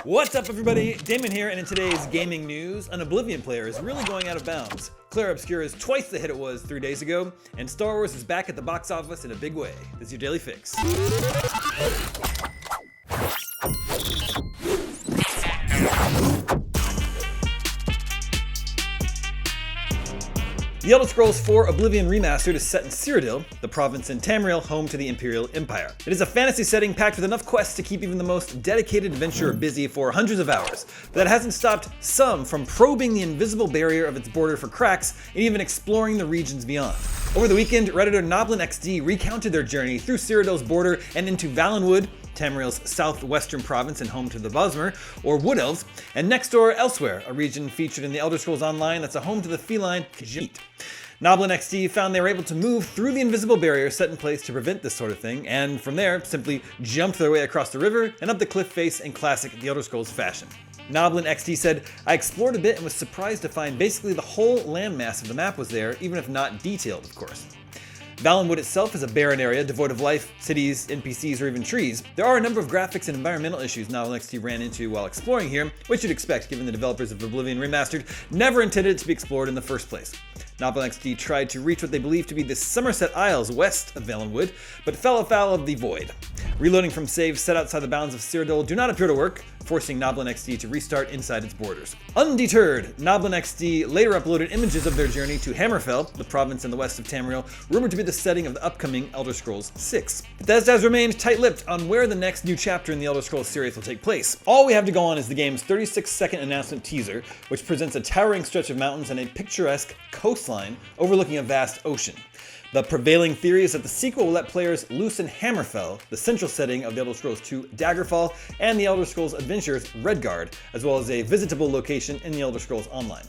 What's up everybody, Damon here, and in today's gaming news, an Oblivion player is really going out of bounds. Clair Obscur is twice the hit it was 3 days ago, and Star Wars is back at the box office in a big way. This is your Daily Fix. The Elder Scrolls IV Oblivion Remastered is set in Cyrodiil, the province in Tamriel, home to the Imperial Empire. It is a fantasy setting packed with enough quests to keep even the most dedicated adventurer busy for hundreds of hours, but that hasn't stopped some from probing the invisible barrier of its border for cracks and even exploring the regions beyond. Over the weekend, Redditor GnoblinXD recounted their journey through Cyrodiil's border and into Valenwood, Tamriel's southwestern province and home to the Bosmer, or Wood Elves, and next door Elsewhere, a region featured in the Elder Scrolls Online that's a home to the feline Khajiit. GnoblinXD found they were able to move through the invisible barrier set in place to prevent this sort of thing, and from there, simply jumped their way across the river and up the cliff face in classic The Elder Scrolls fashion. GnoblinXD said, "I explored a bit and was surprised to find basically the whole landmass of the map was there, even if not detailed, of course." Valenwood itself is a barren area devoid of life, cities, NPCs, or even trees. There are a number of graphics and environmental issues GnoblinXD ran into while exploring here, which you'd expect given the developers of Oblivion Remastered never intended it to be explored in the first place. GnoblinXD tried to reach what they believe to be the Somerset Isles west of Valenwood, but fell afoul of the void. Reloading from saves set outside the bounds of Cyrodiil do not appear to work, forcing GnoblinXD to restart inside its borders. Undeterred, GnoblinXD later uploaded images of their journey to Hammerfell, the province in the west of Tamriel, rumored to be the setting of the upcoming Elder Scrolls VI. Bethesda has remained tight-lipped on where the next new chapter in the Elder Scrolls series will take place. All we have to go on is the game's 36-second announcement teaser, which presents a towering stretch of mountains and a picturesque coastline overlooking a vast ocean. The prevailing theory is that the sequel will let players loose in Hammerfell, the central setting of the Elder Scrolls II Daggerfall and the Elder Scrolls Adventures Redguard, as well as a visitable location in the Elder Scrolls Online.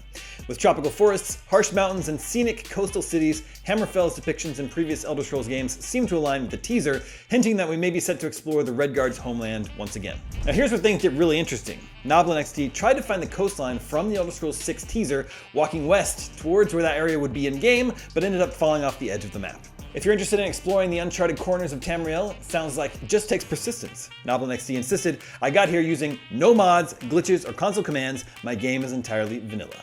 With tropical forests, harsh mountains, and scenic coastal cities, Hammerfell's depictions in previous Elder Scrolls games seem to align with the teaser, hinting that we may be set to explore the Redguard's homeland once again. Now here's where things get really interesting. GnoblinXD tried to find the coastline from the Elder Scrolls VI teaser, walking west towards where that area would be in-game, but ended up falling off the edge of the map. If you're interested in exploring the uncharted corners of Tamriel, it sounds like it just takes persistence. GnoblinXD insisted, "I got here using no mods, glitches, or console commands. My game is entirely vanilla."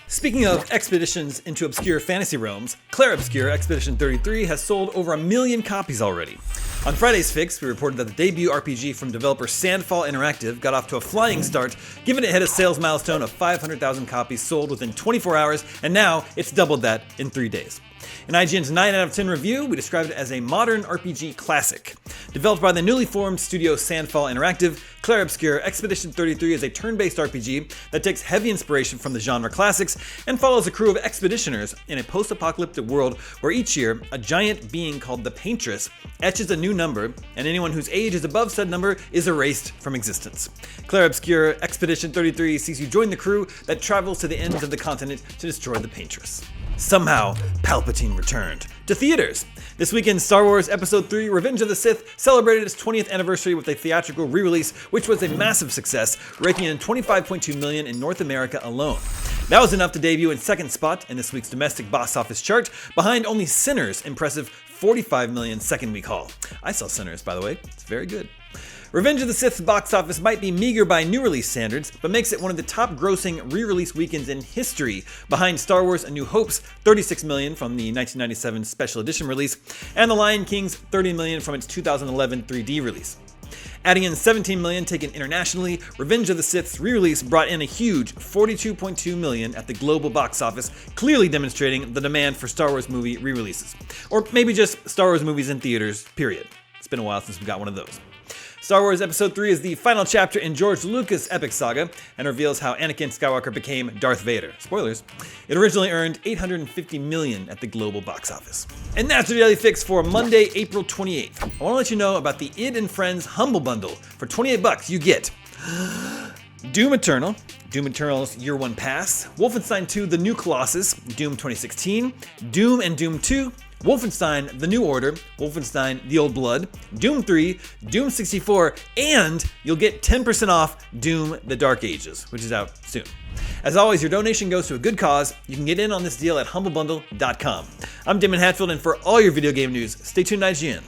Speaking of expeditions into obscure fantasy realms, Clair Obscur Expedition 33 has sold over 1 million copies already. On Friday's Fix, we reported that the debut RPG from developer Sandfall Interactive got off to a flying start, given it hit a sales milestone of 500,000 copies sold within 24 hours, and now it's doubled that in 3 days. In IGN's 9 out of 10 review, we described it as a modern RPG classic. Developed by the newly formed studio Sandfall Interactive, Clair Obscur Expedition 33 is a turn-based RPG that takes heavy inspiration from the genre classics and follows a crew of expeditioners in a post-apocalyptic world where each year, a giant being called the Paintress etches a new number, and anyone whose age is above said number is erased from existence. Clair Obscur Expedition 33 sees you join the crew that travels to the ends of the continent to destroy the Paintress. Somehow, Palpatine returned to theaters. This weekend, Star Wars Episode 3 Revenge of the Sith celebrated its 20th anniversary with a theatrical re-release, which was a massive success, raking in $25.2 million in North America alone. That was enough to debut in second spot in this week's domestic box office chart, behind only Sinners' impressive $45 million second week haul. I saw Sinners, by the way. It's very good. Revenge of the Sith's box office might be meager by new release standards, but makes it one of the top grossing re-release weekends in history, behind Star Wars A New Hope's $36 million from the 1997 special edition release, and The Lion King's $30 million from its 2011 3D release. Adding in $17 million taken internationally, Revenge of the Sith's re-release brought in a huge $42.2 million at the global box office, clearly demonstrating the demand for Star Wars movie re-releases. Or maybe just Star Wars movies in theaters, period. It's been a while since we got one of those. Star Wars Episode 3 is the final chapter in George Lucas' epic saga and reveals how Anakin Skywalker became Darth Vader. Spoilers. It originally earned $850 million at the global box office. And that's your Daily Fix for Monday, April 28th. I want to let you know about the id and Friends Humble Bundle. For $28, you get Doom Eternal, Doom Eternal's Year 1 Pass, Wolfenstein 2 The New Colossus, Doom 2016, Doom and Doom 2, Wolfenstein The New Order, Wolfenstein The Old Blood, Doom 3, Doom 64, and you'll get 10% off Doom The Dark Ages, which is out soon. As always, your donation goes to a good cause. You can get in on this deal at humblebundle.com. I'm Damon Hatfield, and for all your video game news, stay tuned to IGN.